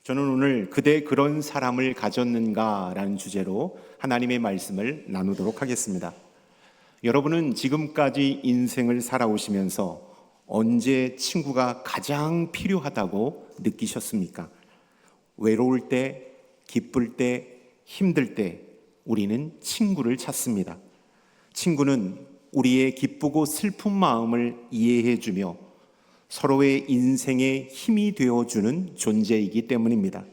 저는 오늘 그대 그런 사람을 가졌는가 라는 주제로 하나님의 말씀을 나누도록 하겠습니다. 여러분은 지금까지 인생을 살아오시면서 언제 친구가 가장 필요하다고 느끼셨습니까? 외로울 때, 기쁠 때, 힘들 때 우리는 친구를 찾습니다. 친구는 우리의 기쁘고 슬픈 마음을 이해해주며 서로의 인생에 힘이 되어주는 존재이기 때문입니다.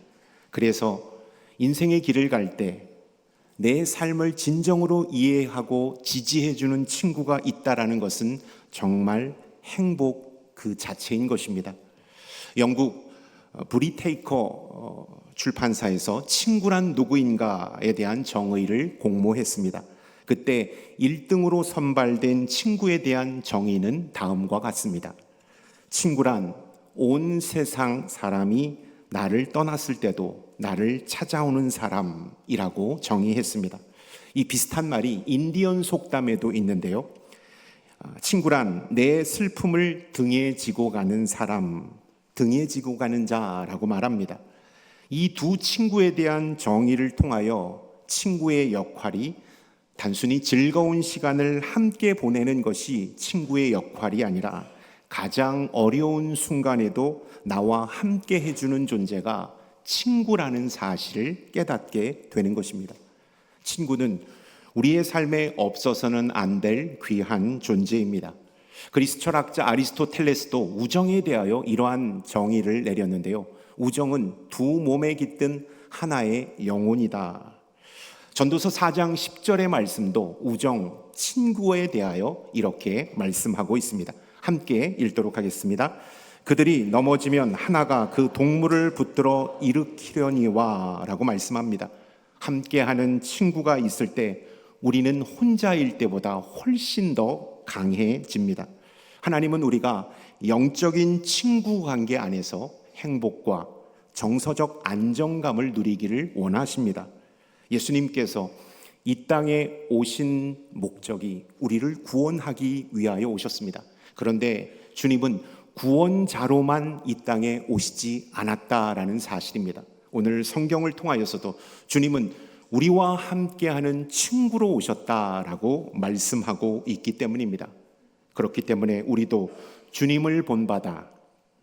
그래서 인생의 길을 갈 때 내 삶을 진정으로 이해하고 지지해주는 친구가 있다라는 것은 정말 행복 그 자체인 것입니다. 영국 브리테이커 출판사에서 친구란 누구인가에 대한 정의를 공모했습니다. 그때 1등으로 선발된 친구에 대한 정의는 다음과 같습니다. 친구란 온 세상 사람이 나를 떠났을 때도 나를 찾아오는 사람이라고 정의했습니다. 이 비슷한 말이 인디언 속담에도 있는데요. 친구란 내 슬픔을 등에 지고 가는 사람, 등에 지고 가는 자라고 말합니다. 이 두 친구에 대한 정의를 통하여 친구의 역할이 단순히 즐거운 시간을 함께 보내는 것이 친구의 역할이 아니라 가장 어려운 순간에도 나와 함께 해주는 존재가 친구라는 사실을 깨닫게 되는 것입니다. 친구는 우리의 삶에 없어서는 안 될 귀한 존재입니다. 그리스 철학자 아리스토텔레스도 우정에 대하여 이러한 정의를 내렸는데요. 우정은 두 몸에 깃든 하나의 영혼이다. 전도서 4장 10절의 말씀도 우정, 친구에 대하여 이렇게 말씀하고 있습니다. 함께 읽도록 하겠습니다. 그들이 넘어지면 하나가 그 동물을 붙들어 일으키려니와 라고 말씀합니다. 함께하는 친구가 있을 때 우리는 혼자일 때보다 훨씬 더 강해집니다. 하나님은 우리가 영적인 친구 관계 안에서 행복과 정서적 안정감을 누리기를 원하십니다. 예수님께서 이 땅에 오신 목적이 우리를 구원하기 위하여 오셨습니다. 그런데 주님은 구원자로만 이 땅에 오시지 않았다라는 사실입니다. 오늘 성경을 통하여서도 주님은 우리와 함께하는 친구로 오셨다라고 말씀하고 있기 때문입니다. 그렇기 때문에 우리도 주님을 본받아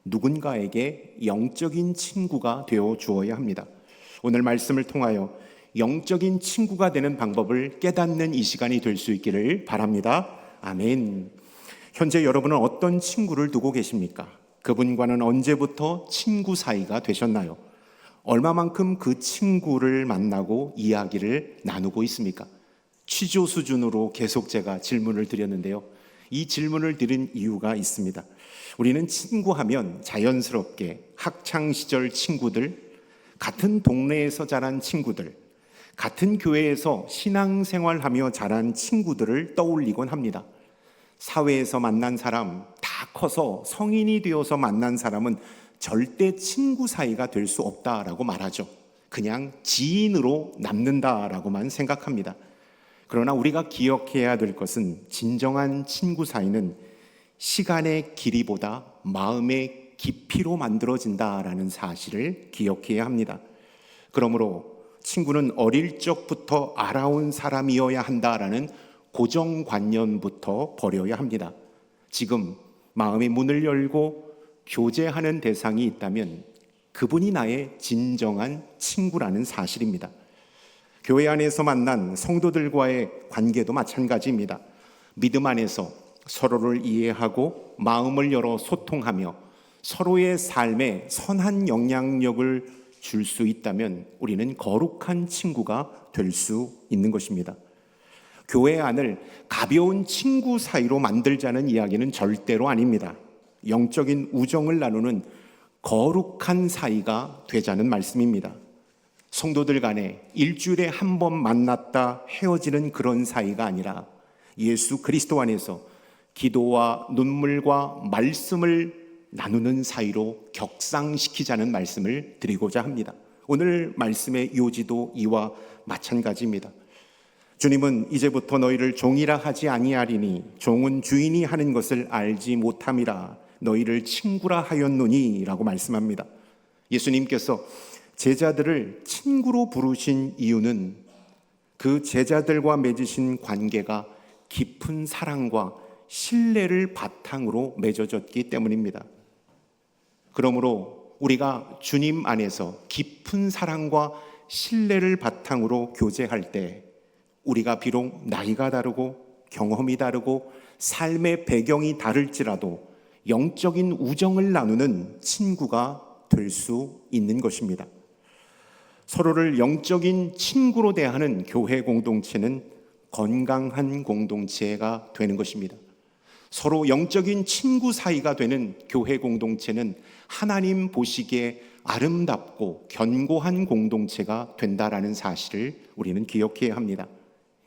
누군가에게 영적인 친구가 되어 주어야 합니다. 오늘 말씀을 통하여 영적인 친구가 되는 방법을 깨닫는 이 시간이 될 수 있기를 바랍니다. 아멘. 현재 여러분은 어떤 친구를 두고 계십니까? 그분과는 언제부터 친구 사이가 되셨나요? 얼마만큼 그 친구를 만나고 이야기를 나누고 있습니까? 취조 수준으로 계속 제가 질문을 드렸는데요. 이 질문을 드린 이유가 있습니다. 우리는 친구하면 자연스럽게 학창시절 친구들, 같은 동네에서 자란 친구들, 같은 교회에서 신앙생활하며 자란 친구들을 떠올리곤 합니다. 사회에서 만난 사람, 다 커서 성인이 되어서 만난 사람은 절대 친구 사이가 될 수 없다라고 말하죠. 그냥 지인으로 남는다라고만 생각합니다. 그러나 우리가 기억해야 될 것은 진정한 친구 사이는 시간의 길이보다 마음의 깊이로 만들어진다라는 사실을 기억해야 합니다. 그러므로 친구는 어릴 적부터 알아온 사람이어야 한다라는 고정관념부터 버려야 합니다. 지금 마음의 문을 열고 교제하는 대상이 있다면 그분이 나의 진정한 친구라는 사실입니다. 교회 안에서 만난 성도들과의 관계도 마찬가지입니다. 믿음 안에서 서로를 이해하고 마음을 열어 소통하며 서로의 삶에 선한 영향력을 줄 수 있다면 우리는 거룩한 친구가 될 수 있는 것입니다. 교회 안을 가벼운 친구 사이로 만들자는 이야기는 절대로 아닙니다. 영적인 우정을 나누는 거룩한 사이가 되자는 말씀입니다. 성도들 간에 일주일에 한 번 만났다 헤어지는 그런 사이가 아니라 예수 그리스도 안에서 기도와 눈물과 말씀을 나누는 사이로 격상시키자는 말씀을 드리고자 합니다. 오늘 말씀의 요지도 이와 마찬가지입니다. 주님은 이제부터 너희를 종이라 하지 아니하리니 종은 주인이 하는 것을 알지 못함이라 너희를 친구라 하였노니 라고 말씀합니다. 예수님께서 제자들을 친구로 부르신 이유는 그 제자들과 맺으신 관계가 깊은 사랑과 신뢰를 바탕으로 맺어졌기 때문입니다. 그러므로 우리가 주님 안에서 깊은 사랑과 신뢰를 바탕으로 교제할 때 우리가 비록 나이가 다르고 경험이 다르고 삶의 배경이 다를지라도 영적인 우정을 나누는 친구가 될 수 있는 것입니다. 서로를 영적인 친구로 대하는 교회 공동체는 건강한 공동체가 되는 것입니다. 서로 영적인 친구 사이가 되는 교회 공동체는 하나님 보시기에 아름답고 견고한 공동체가 된다라는 사실을 우리는 기억해야 합니다.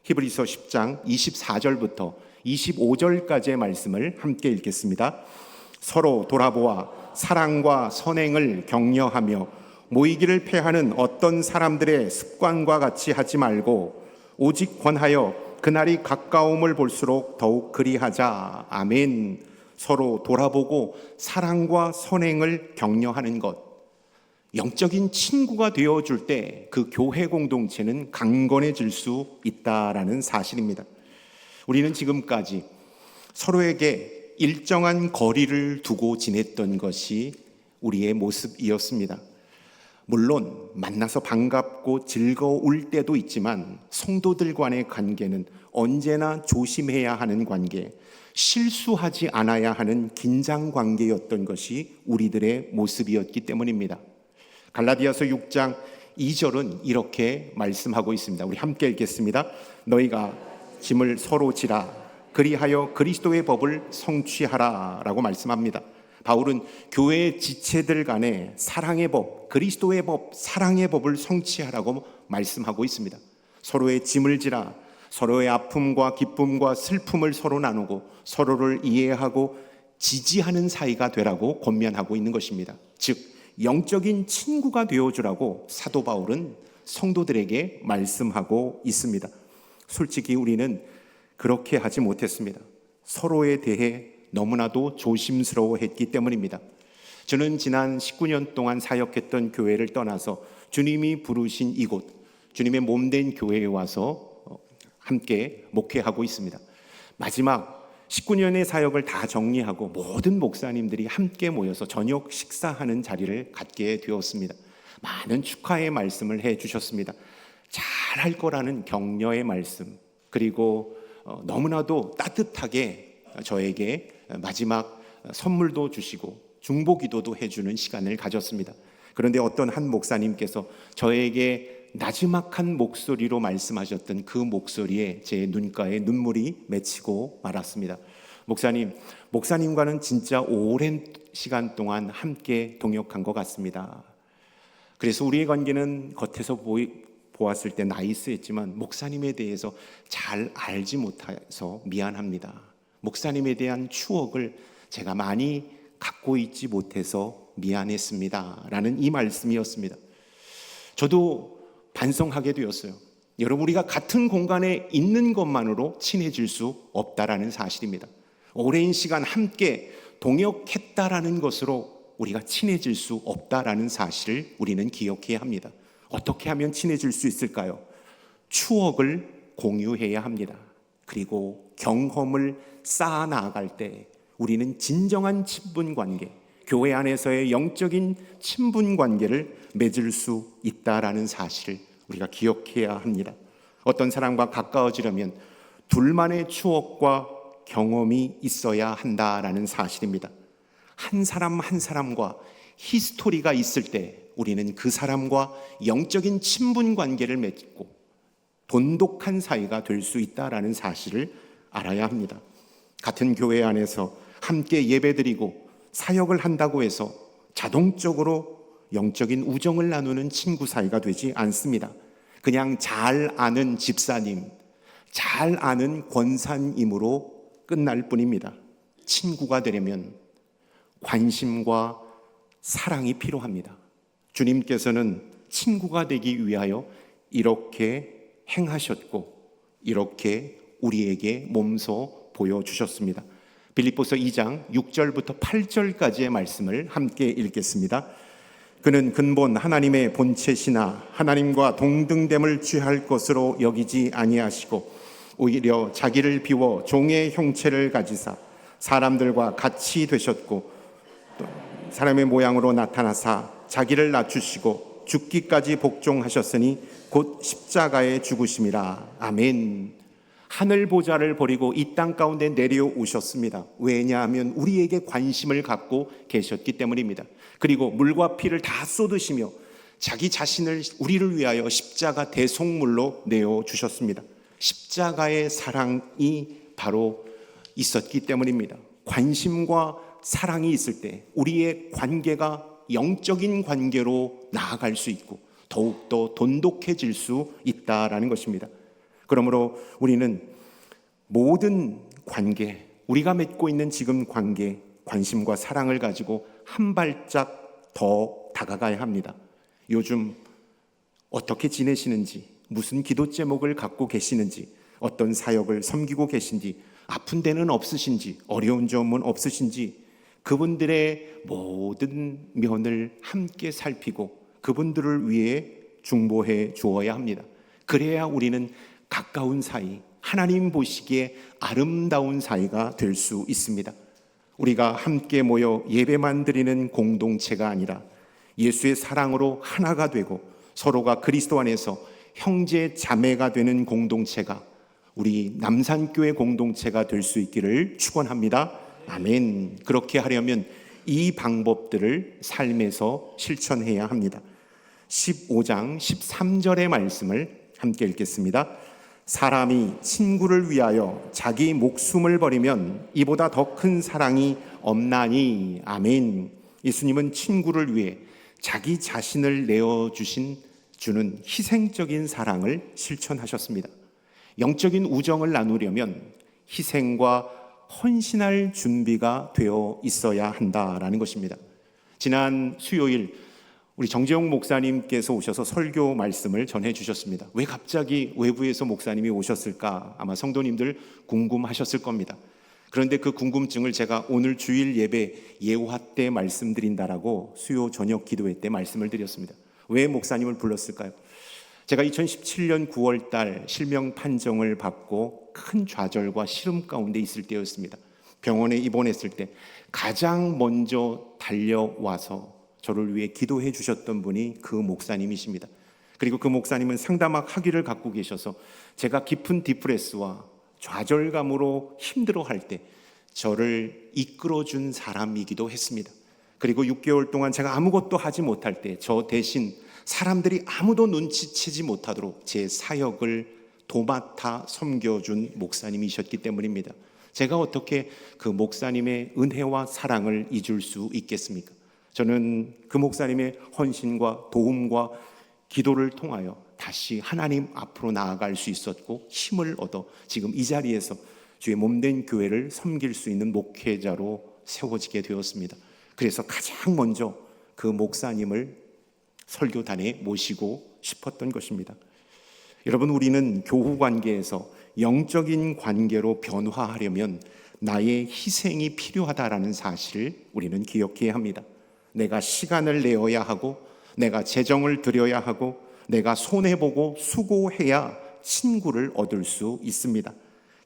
히브리서 10장 24절부터 25절까지의 말씀을 함께 읽겠습니다. 서로 돌아보아 사랑과 선행을 격려하며 모이기를 패하는 어떤 사람들의 습관과 같이 하지 말고 오직 권하여 그날이 가까움을 볼수록 더욱 그리하자. 아멘. 서로 돌아보고 사랑과 선행을 격려하는 것, 영적인 친구가 되어줄 때 그 교회 공동체는 강건해질 수 있다라는 사실입니다. 우리는 지금까지 서로에게 일정한 거리를 두고 지냈던 것이 우리의 모습이었습니다. 물론 만나서 반갑고 즐거울 때도 있지만 성도들 간의 관계는 언제나 조심해야 하는 관계, 실수하지 않아야 하는 긴장 관계였던 것이 우리들의 모습이었기 때문입니다. 갈라디아서 6장 2절은 이렇게 말씀하고 있습니다. 우리 함께 읽겠습니다. 너희가 짐을 서로 지라 그리하여 그리스도의 법을 성취하라 라고 말씀합니다. 바울은 교회의 지체들 간에 사랑의 법, 그리스도의 법, 사랑의 법을 성취하라고 말씀하고 있습니다. 서로의 짐을 지라, 서로의 아픔과 기쁨과 슬픔을 서로 나누고 서로를 이해하고 지지하는 사이가 되라고 권면하고 있는 것입니다. 즉 영적인 친구가 되어주라고 사도 바울은 성도들에게 말씀하고 있습니다. 솔직히 우리는 그렇게 하지 못했습니다. 서로에 대해 너무나도 조심스러워했기 때문입니다. 저는 지난 19년 동안 사역했던 교회를 떠나서 주님이 부르신 이곳, 주님의 몸된 교회에 와서 함께 목회하고 있습니다. 마지막 19년의 사역을 다 정리하고 모든 목사님들이 함께 모여서 저녁 식사하는 자리를 갖게 되었습니다. 많은 축하의 말씀을 해주셨습니다. 잘할 거라는 격려의 말씀, 그리고 너무나도 따뜻하게 저에게 마지막 선물도 주시고 중보기도도 해주는 시간을 가졌습니다. 그런데 어떤 한 목사님께서 저에게 나지막한 목소리로 말씀하셨던 그 목소리에 제 눈가에 눈물이 맺히고 말았습니다. 목사님과는 진짜 오랜 시간 동안 함께 동역한 것 같습니다. 그래서 우리의 관계는 겉에서 보았을 때 나이스했지만 목사님에 대해서 잘 알지 못해서 미안합니다. 목사님에 대한 추억을 제가 많이 갖고 있지 못해서 미안했습니다 라는 이 말씀이었습니다. 저도 반성하게 되었어요. 여러분, 우리가 같은 공간에 있는 것만으로 친해질 수 없다라는 사실입니다. 오랜 시간 함께 동역했다라는 것으로 우리가 친해질 수 없다라는 사실을 우리는 기억해야 합니다. 어떻게 하면 친해질 수 있을까요? 추억을 공유해야 합니다. 그리고 경험을 쌓아 나아갈 때 우리는 진정한 친분 관계, 교회 안에서의 영적인 친분 관계를 맺을 수 있다라는 사실을 우리가 기억해야 합니다. 어떤 사람과 가까워지려면 둘만의 추억과 경험이 있어야 한다라는 사실입니다. 한 사람 한 사람과 히스토리가 있을 때 우리는 그 사람과 영적인 친분 관계를 맺고 돈독한 사이가 될 수 있다라는 사실을 알아야 합니다. 같은 교회 안에서 함께 예배드리고 사역을 한다고 해서 자동적으로 영적인 우정을 나누는 친구 사이가 되지 않습니다. 그냥 잘 아는 집사님, 잘 아는 권사님으로 끝날 뿐입니다. 친구가 되려면 관심과 사랑이 필요합니다. 주님께서는 친구가 되기 위하여 이렇게 행하셨고 이렇게 우리에게 몸소 보여주셨습니다. 빌립보서 2장 6절부터 8절까지의 말씀을 함께 읽겠습니다. 그는 근본 하나님의 본체시나 하나님과 동등됨을 취할 것으로 여기지 아니하시고 오히려 자기를 비워 종의 형체를 가지사 사람들과 같이 되셨고 또 사람의 모양으로 나타나사 자기를 낮추시고 죽기까지 복종하셨으니 곧 십자가에 죽으심이라. 아멘. 하늘 보좌를 버리고 이 땅 가운데 내려오셨습니다. 왜냐하면 우리에게 관심을 갖고 계셨기 때문입니다. 그리고 물과 피를 다 쏟으시며 자기 자신을 우리를 위하여 십자가 대속물로 내어주셨습니다. 십자가의 사랑이 바로 있었기 때문입니다. 관심과 사랑이 있을 때 우리의 관계가 영적인 관계로 나아갈 수 있고 더욱더 돈독해질 수 있다라는 것입니다. 그러므로 우리는 모든 관계, 우리가 맺고 있는 지금 관계, 관심과 사랑을 가지고 한 발짝 더 다가가야 합니다. 요즘 어떻게 지내시는지, 무슨 기도 제목을 갖고 계시는지, 어떤 사역을 섬기고 계신지, 아픈 데는 없으신지, 어려운 점은 없으신지, 그분들의 모든 면을 함께 살피고 그분들을 위해 중보해 주어야 합니다. 그래야 우리는 가까운 사이, 하나님 보시기에 아름다운 사이가 될 수 있습니다. 우리가 함께 모여 예배만 드리는 공동체가 아니라 예수의 사랑으로 하나가 되고 서로가 그리스도 안에서 형제 자매가 되는 공동체가 우리 남산교회 공동체가 될 수 있기를 축원합니다. 아멘. 그렇게 하려면 이 방법들을 삶에서 실천해야 합니다. 15장 13절의 말씀을 함께 읽겠습니다. 사람이 친구를 위하여 자기 목숨을 버리면 이보다 더 큰 사랑이 없나니. 아멘. 예수님은 친구를 위해 자기 자신을 주는 희생적인 사랑을 실천하셨습니다. 영적인 우정을 나누려면 희생과 헌신할 준비가 되어 있어야 한다라는 것입니다. 지난 수요일 우리 정재용 목사님께서 오셔서 설교 말씀을 전해 주셨습니다. 왜 갑자기 외부에서 목사님이 오셨을까? 아마 성도님들 궁금하셨을 겁니다. 그런데 그 궁금증을 제가 오늘 주일 예배 예화 때 말씀드린다라고 수요 저녁 기도회 때 말씀을 드렸습니다. 왜 목사님을 불렀을까요? 제가 2017년 9월 달 실명 판정을 받고 큰 좌절과 시름 가운데 있을 때였습니다. 병원에 입원했을 때 가장 먼저 달려와서 저를 위해 기도해 주셨던 분이 그 목사님이십니다. 그리고 그 목사님은 상담학 학위를 갖고 계셔서 제가 깊은 디프레스와 좌절감으로 힘들어할 때 저를 이끌어준 사람이기도 했습니다. 그리고 6개월 동안 제가 아무것도 하지 못할 때 저 대신 사람들이 아무도 눈치채지 못하도록 제 사역을 도맡아 섬겨준 목사님이셨기 때문입니다. 제가 어떻게 그 목사님의 은혜와 사랑을 잊을 수 있겠습니까? 저는 그 목사님의 헌신과 도움과 기도를 통하여 다시 하나님 앞으로 나아갈 수 있었고 힘을 얻어 지금 이 자리에서 주의 몸된 교회를 섬길 수 있는 목회자로 세워지게 되었습니다. 그래서 가장 먼저 그 목사님을 설교단에 모시고 싶었던 것입니다. 여러분, 우리는 교우 관계에서 영적인 관계로 변화하려면 나의 희생이 필요하다라는 사실을 우리는 기억해야 합니다. 내가 시간을 내어야 하고 내가 재정을 들여야 하고 내가 손해보고 수고해야 친구를 얻을 수 있습니다.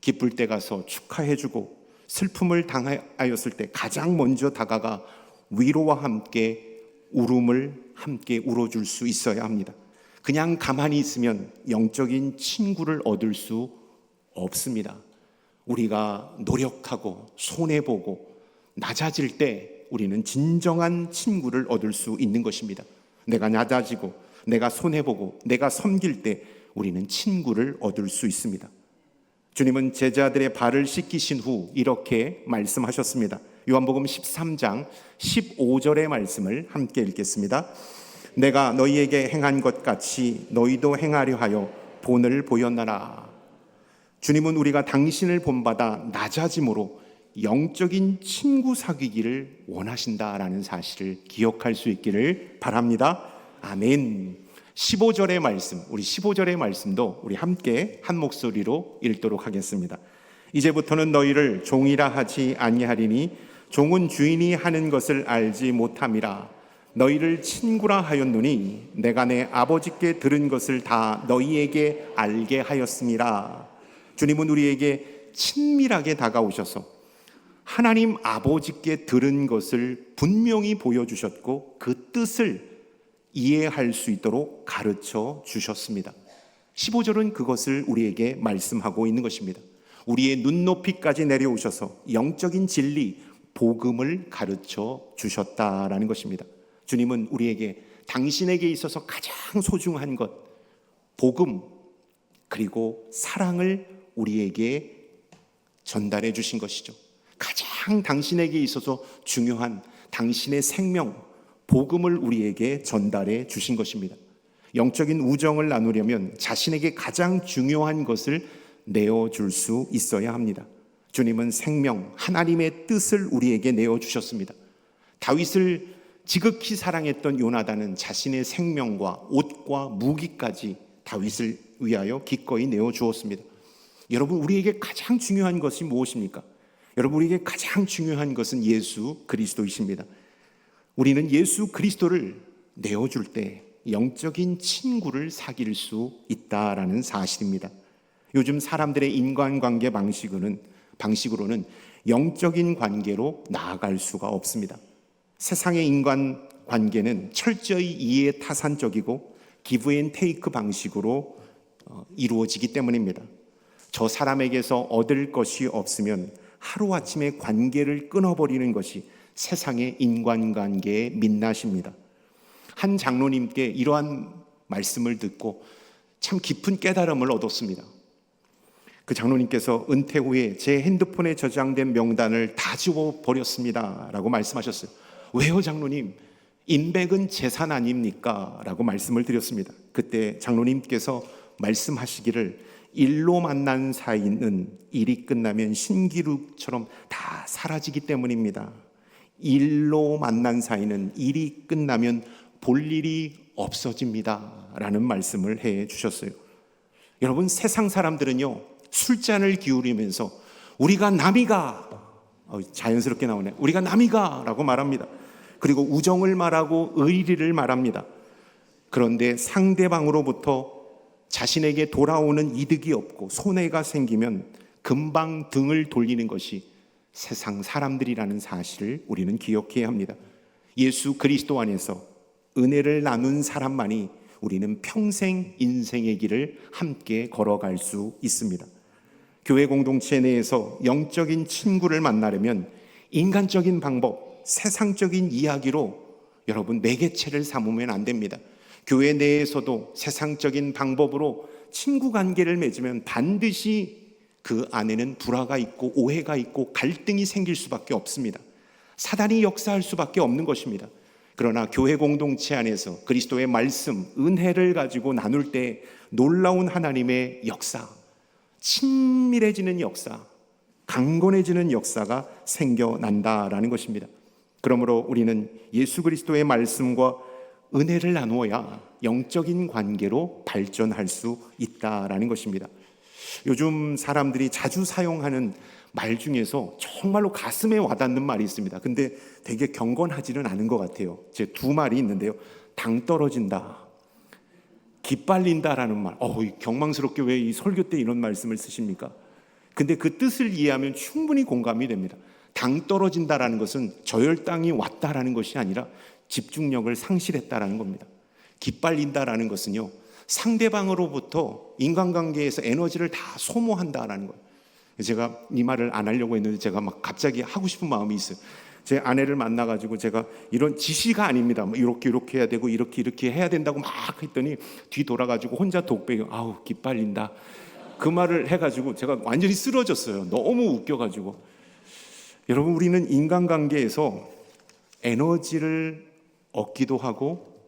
기쁠 때 가서 축하해주고 슬픔을 당하였을 때 가장 먼저 다가가 위로와 함께 울음을 함께 울어줄 수 있어야 합니다. 그냥 가만히 있으면 영적인 친구를 얻을 수 없습니다. 우리가 노력하고 손해보고 낮아질 때 우리는 진정한 친구를 얻을 수 있는 것입니다. 내가 낮아지고 내가 손해보고 내가 섬길 때 우리는 친구를 얻을 수 있습니다. 주님은 제자들의 발을 씻기신 후 이렇게 말씀하셨습니다. 요한복음 13장 15절의 말씀을 함께 읽겠습니다. 내가 너희에게 행한 것 같이 너희도 행하려 하여 본을 보였나라. 주님은 우리가 당신을 본받아 낮아짐으로 영적인 친구 사귀기를 원하신다라는 사실을 기억할 수 있기를 바랍니다. 아멘. 15절의 말씀, 우리 15절의 말씀도 우리 함께 한 목소리로 읽도록 하겠습니다. 이제부터는 너희를 종이라 하지 아니하리니 종은 주인이 하는 것을 알지 못함이라. 너희를 친구라 하였노니 내가 내 아버지께 들은 것을 다 너희에게 알게 하였음이라. 주님은 우리에게 친밀하게 다가오셔서 하나님 아버지께 들은 것을 분명히 보여주셨고 그 뜻을 이해할 수 있도록 가르쳐 주셨습니다. 15절은 그것을 우리에게 말씀하고 있는 것입니다. 우리의 눈높이까지 내려오셔서 영적인 진리, 복음을 가르쳐 주셨다라는 것입니다. 주님은 우리에게 당신에게 있어서 가장 소중한 것, 복음, 그리고 사랑을 우리에게 전달해 주신 것이죠. 가장 당신에게 있어서 중요한 당신의 생명, 복음을 우리에게 전달해 주신 것입니다. 영적인 우정을 나누려면 자신에게 가장 중요한 것을 내어줄 수 있어야 합니다. 주님은 생명, 하나님의 뜻을 우리에게 내어주셨습니다. 다윗을 지극히 사랑했던 요나단은 자신의 생명과 옷과 무기까지 다윗을 위하여 기꺼이 내어주었습니다. 여러분, 우리에게 가장 중요한 것이 무엇입니까? 여러분, 우리에게 가장 중요한 것은 예수 그리스도이십니다. 우리는 예수 그리스도를 내어줄 때 영적인 친구를 사귈 수 있다라는 사실입니다. 요즘 사람들의 인간관계 방식으로는 영적인 관계로 나아갈 수가 없습니다. 세상의 인간관계는 철저히 이해타산적이고 기브 앤 테이크 방식으로 이루어지기 때문입니다. 저 사람에게서 얻을 것이 없으면 하루아침에 관계를 끊어버리는 것이 세상의 인간관계의 민낯입니다. 한 장로님께 이러한 말씀을 듣고 참 깊은 깨달음을 얻었습니다. 그 장로님께서 은퇴 후에 제 핸드폰에 저장된 명단을 다 지워버렸습니다 라고 말씀하셨어요. 왜요 장로님? 인백은 재산 아닙니까? 라고 말씀을 드렸습니다. 그때 장로님께서 말씀하시기를 일로 만난 사이는 일이 끝나면 신기루처럼 다 사라지기 때문입니다. 일로 만난 사이는 일이 끝나면 볼 일이 없어집니다 라는 말씀을 해 주셨어요. 여러분, 세상 사람들은요 술잔을 기울이면서 우리가 남이가, 자연스럽게 나오네, 우리가 남이가 라고 말합니다. 그리고 우정을 말하고 의리를 말합니다. 그런데 상대방으로부터 자신에게 돌아오는 이득이 없고 손해가 생기면 금방 등을 돌리는 것이 세상 사람들이라는 사실을 우리는 기억해야 합니다. 예수 그리스도 안에서 은혜를 나눈 사람만이 우리는 평생 인생의 길을 함께 걸어갈 수 있습니다. 교회 공동체 내에서 영적인 친구를 만나려면 인간적인 방법, 세상적인 이야기로 여러분 매개체를 삼으면 안 됩니다. 교회 내에서도 세상적인 방법으로 친구 관계를 맺으면 반드시 그 안에는 불화가 있고 오해가 있고 갈등이 생길 수밖에 없습니다. 사단이 역사할 수밖에 없는 것입니다. 그러나 교회 공동체 안에서 그리스도의 말씀, 은혜를 가지고 나눌 때 놀라운 하나님의 역사, 친밀해지는 역사, 강건해지는 역사가 생겨난다라는 것입니다. 그러므로 우리는 예수 그리스도의 말씀과 은혜를 나누어야 영적인 관계로 발전할 수 있다라는 것입니다. 요즘 사람들이 자주 사용하는 말 중에서 정말로 가슴에 와닿는 말이 있습니다. 근데 되게 경건하지는 않은 것 같아요. 제 두 말이 있는데요. 당 떨어진다, 기빨린다라는 말. 경망스럽게 왜 이 설교 때 이런 말씀을 쓰십니까? 근데 그 뜻을 이해하면 충분히 공감이 됩니다. 당 떨어진다라는 것은 저혈당이 왔다라는 것이 아니라 집중력을 상실했다라는 겁니다. 기빨린다라는 것은요, 상대방으로부터 인간관계에서 에너지를 다 소모한다라는 거예요. 제가 이 말을 안 하려고 했는데 제가 막 갑자기 하고 싶은 마음이 있어요. 제 아내를 만나가지고 제가 이런 지시가 아닙니다. 이렇게 해야 되고 이렇게 해야 된다고 막 했더니 뒤 돌아가지고 혼자 독백이 기빨린다. 그 말을 해가지고 제가 완전히 쓰러졌어요. 너무 웃겨가지고. 여러분, 우리는 인간관계에서 에너지를 얻기도 하고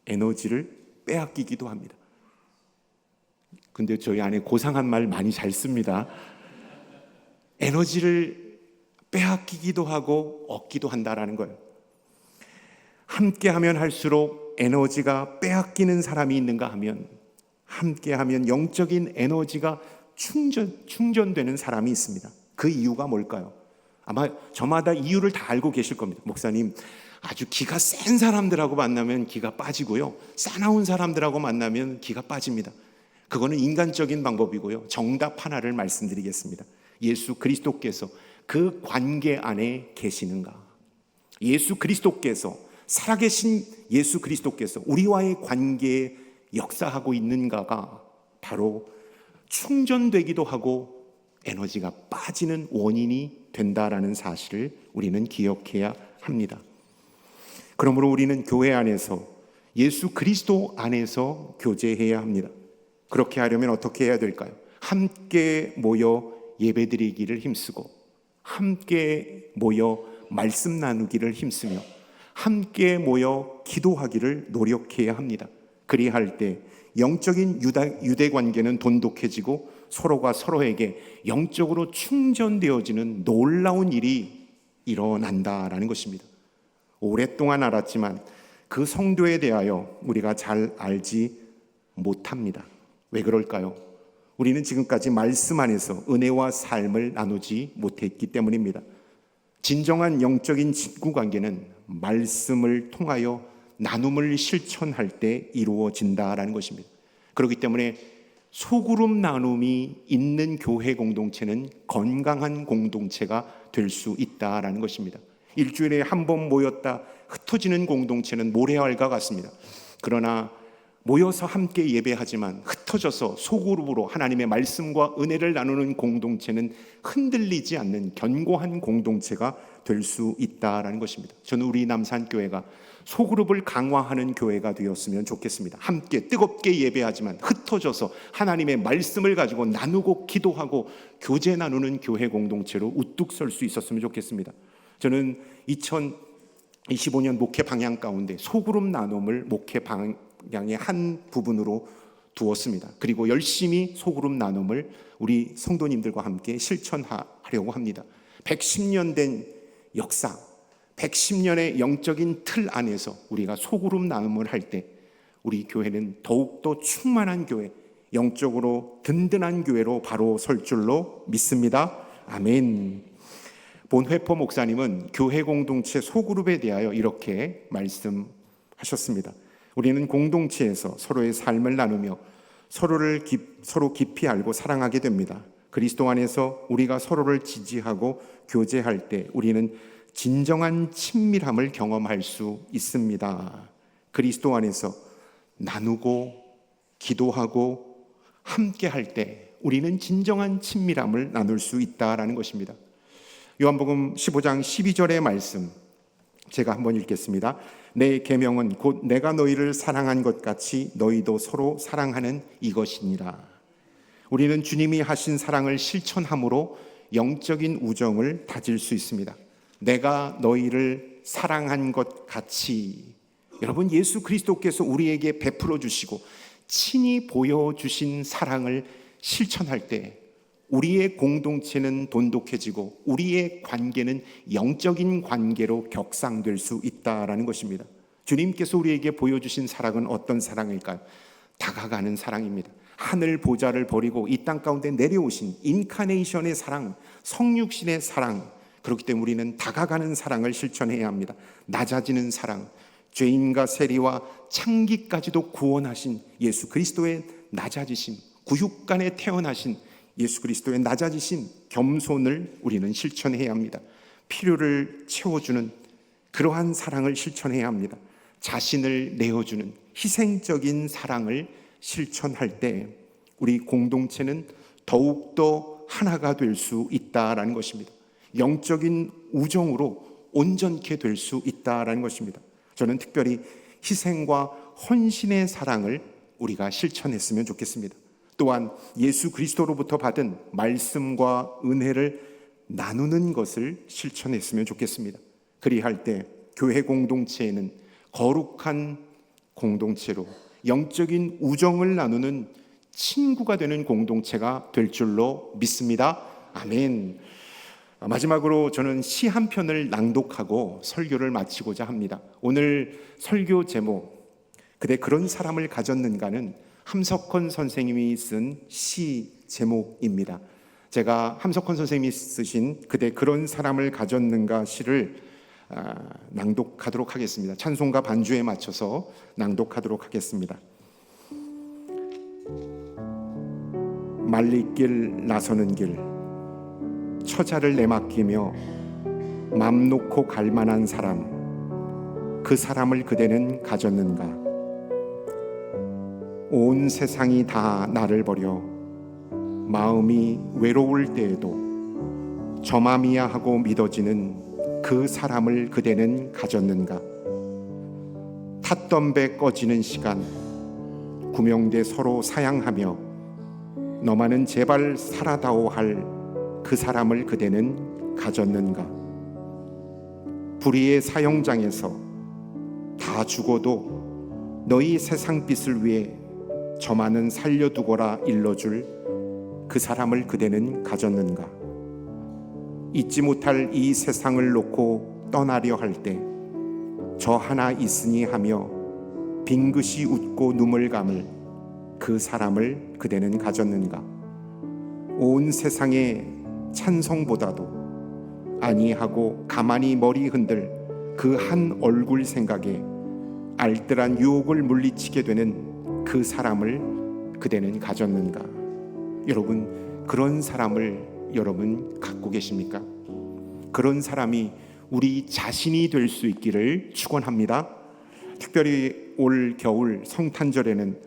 에너지를 빼앗기기도 합니다. 근데 저희 아내 고상한 말 많이 잘 씁니다. 에너지를 빼앗기기도 하고 얻기도 한다라는 거예요. 함께하면 할수록 에너지가 빼앗기는 사람이 있는가 하면 함께하면 영적인 에너지가 충전되는 사람이 있습니다. 그 이유가 뭘까요? 아마 저마다 이유를 다 알고 계실 겁니다. 목사님, 아주 기가 센 사람들하고 만나면 기가 빠지고요, 싸나운 사람들하고 만나면 기가 빠집니다. 그거는 인간적인 방법이고요. 정답 하나를 말씀드리겠습니다. 예수 그리스도께서 그 관계 안에 계시는가? 예수 그리스도께서, 살아계신 예수 그리스도께서 우리와의 관계에 역사하고 있는가가 바로 충전되기도 하고 에너지가 빠지는 원인이 된다라는 사실을 우리는 기억해야 합니다. 그러므로 우리는 교회 안에서, 예수 그리스도 안에서 교제해야 합니다. 그렇게 하려면 어떻게 해야 될까요? 함께 모여 예배드리기를 힘쓰고, 함께 모여 말씀 나누기를 힘쓰며, 함께 모여 기도하기를 노력해야 합니다. 그리할 때 영적인 유대 관계는 돈독해지고 서로가 서로에게 영적으로 충전되어지는 놀라운 일이 일어난다라는 것입니다. 오랫동안 알았지만 그 성도에 대하여 우리가 잘 알지 못합니다. 왜 그럴까요? 우리는 지금까지 말씀 안에서 은혜와 삶을 나누지 못했기 때문입니다. 진정한 영적인 친구 관계는 말씀을 통하여 나눔을 실천할 때 이루어진다라는 것입니다. 그렇기 때문에 소그룹 나눔이 있는 교회 공동체는 건강한 공동체가 될 수 있다라는 것입니다. 일주일에 한 번 모였다 흩어지는 공동체는 모래알과 같습니다. 그러나 모여서 함께 예배하지만 흩어져서 소그룹으로 하나님의 말씀과 은혜를 나누는 공동체는 흔들리지 않는 견고한 공동체가 될 수 있다라는 것입니다. 저는 우리 남산교회가 소그룹을 강화하는 교회가 되었으면 좋겠습니다. 함께 뜨겁게 예배하지만 흩어져서 하나님의 말씀을 가지고 나누고 기도하고 교제 나누는 교회 공동체로 우뚝 설 수 있었으면 좋겠습니다. 저는 2025년 목회 방향 가운데 소그룹 나눔을 목회 방향의 한 부분으로 두었습니다. 그리고 열심히 소그룹 나눔을 우리 성도님들과 함께 실천하려고 합니다. 110년 된 역사, 110년의 영적인 틀 안에서 우리가 소그룹 나눔을 할 때 우리 교회는 더욱더 충만한 교회, 영적으로 든든한 교회로 바로 설 줄로 믿습니다. 아멘. 본회포 목사님은 교회 공동체 소그룹에 대하여 이렇게 말씀하셨습니다. 우리는 공동체에서 서로의 삶을 나누며 서로 깊이 알고 사랑하게 됩니다. 그리스도 안에서 우리가 서로를 지지하고 교제할 때 우리는 진정한 친밀함을 경험할 수 있습니다. 그리스도 안에서 나누고 기도하고 함께 할 때 우리는 진정한 친밀함을 나눌 수 있다라는 것입니다. 요한복음 15장 12절의 말씀 제가 한번 읽겠습니다. 내 계명은 곧 내가 너희를 사랑한 것 같이 너희도 서로 사랑하는 이것이니라. 우리는 주님이 하신 사랑을 실천함으로 영적인 우정을 다질 수 있습니다. 내가 너희를 사랑한 것 같이, 여러분, 예수 그리스도께서 우리에게 베풀어 주시고 친히 보여주신 사랑을 실천할 때 우리의 공동체는 돈독해지고 우리의 관계는 영적인 관계로 격상될 수 있다라는 것입니다. 주님께서 우리에게 보여주신 사랑은 어떤 사랑일까요? 다가가는 사랑입니다. 하늘 보좌를 버리고 이 땅 가운데 내려오신 인카네이션의 사랑, 성육신의 사랑. 그렇기 때문에 우리는 다가가는 사랑을 실천해야 합니다. 낮아지는 사랑, 죄인과 세리와 창기까지도 구원하신 예수 그리스도의 낮아지심, 구육간에 태어나신 예수 그리스도의 낮아지신 겸손을 우리는 실천해야 합니다. 필요를 채워주는 그러한 사랑을 실천해야 합니다. 자신을 내어주는 희생적인 사랑을 실천할 때 우리 공동체는 더욱더 하나가 될 수 있다라는 것입니다. 영적인 우정으로 온전케 될 수 있다라는 것입니다. 저는 특별히 희생과 헌신의 사랑을 우리가 실천했으면 좋겠습니다. 또한 예수 그리스도로부터 받은 말씀과 은혜를 나누는 것을 실천했으면 좋겠습니다. 그리할 때 교회 공동체에는 거룩한 공동체로 영적인 우정을 나누는 친구가 되는 공동체가 될 줄로 믿습니다. 아멘. 마지막으로 저는 시 한 편을 낭독하고 설교를 마치고자 합니다. 오늘 설교 제목, 그대 그런 사람을 가졌는가는 함석헌 선생님이 쓴 시 제목입니다. 제가 함석헌 선생님이 쓰신 그대 그런 사람을 가졌는가 시를 낭독하도록 하겠습니다. 찬송가 반주에 맞춰서 낭독하도록 하겠습니다. 말리길 나서는 길, 처자를 내맡기며 맘 놓고 갈 만한 사람, 그 사람을 그대는 가졌는가? 온 세상이 다 나를 버려 마음이 외로울 때에도 저 맘이야 하고 믿어지는 그 사람을 그대는 가졌는가? 탔던 배 꺼지는 시간, 구명대 서로 사양하며 너만은 제발 살아다오 할 그 사람을 그대는 가졌는가? 불의의 사형장에서 다 죽어도 너희 세상빛을 위해 저만은 살려두거라 일러줄 그 사람을 그대는 가졌는가? 잊지 못할 이 세상을 놓고 떠나려 할 때 저 하나 있으니 하며 빙긋이 웃고 눈물 감을 그 사람을 그대는 가졌는가? 온 세상의 찬송보다도 아니하고 가만히 머리 흔들 그 한 얼굴 생각에 알뜰한 유혹을 물리치게 되는 그 사람을 그대는 가졌는가? 여러분, 그런 사람을 여러분 갖고 계십니까? 그런 사람이 우리 자신이 될 수 있기를 축원합니다. 특별히 올 겨울 성탄절에는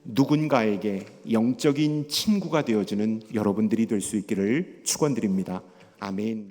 누군가에게 영적인 친구가 되어주는 여러분들이 될 수 있기를 축원드립니다. 아멘.